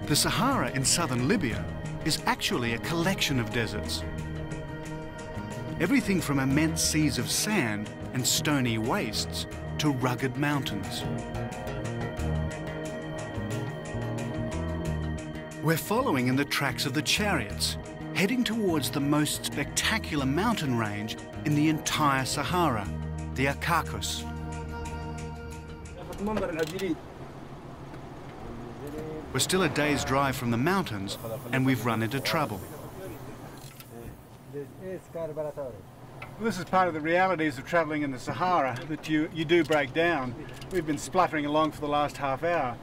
The Sahara in southern Libya is actually a collection of deserts. Everything from immense seas of sand and stony wastes to rugged mountains. We're following in the tracks of the chariots, heading towards the most spectacular mountain range in the entire Sahara, the Caucasus. We're still a day's drive from the mountains, and we've run into trouble. This is part of the realities of travelling in the Sahara, that you do break down. We've been spluttering along for the last half hour.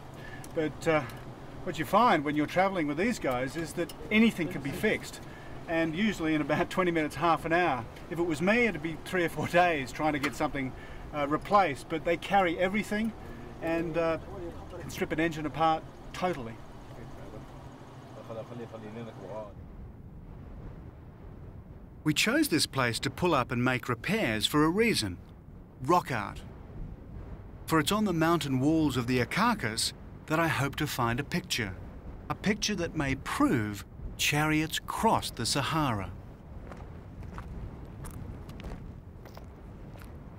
But what you find when you're travelling with these guys is that anything can be fixed, and usually in about 20 minutes, half an hour. If it was me, it'd be 3 or 4 days trying to get something replaced, but they carry everything and can strip an engine apart totally. We chose this place to pull up and make repairs for a reason: rock art. For it's on the mountain walls of the Caucasus that I hope to find a picture that may prove chariots crossed the Sahara.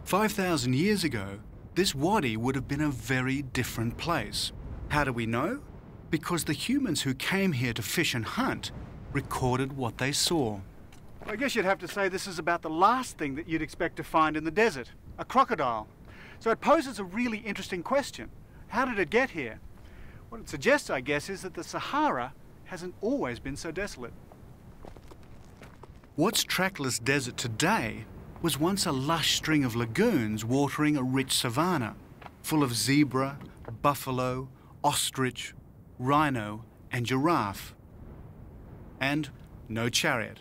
5,000 years ago, this wadi would have been a very different place. How do we know? Because the humans who came here to fish and hunt recorded what they saw. I guess you'd have to say this is about the last thing that you'd expect to find in the desert: a crocodile. So it poses a really interesting question. How did it get here? What it suggests, I guess, is that the Sahara hasn't always been so desolate. What's trackless desert today was once a lush string of lagoons watering a rich savanna, full of zebra, buffalo, ostrich, rhino and giraffe. And no chariot.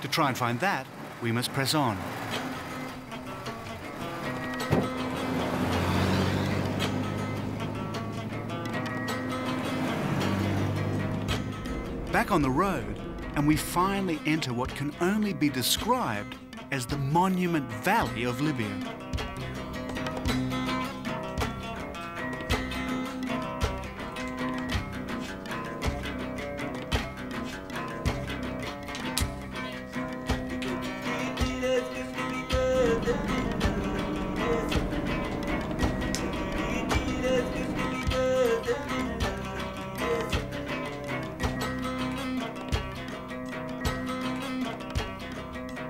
To try and find that, we must press on. Back on the road, and we finally enter what can only be described as the Monument Valley of Libya.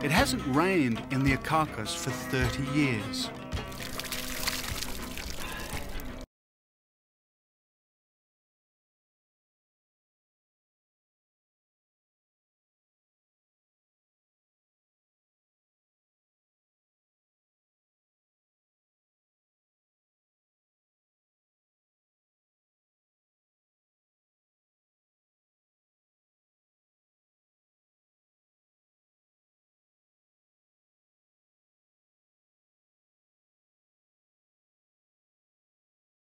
It hasn't rained in the Caucasus for 30 years.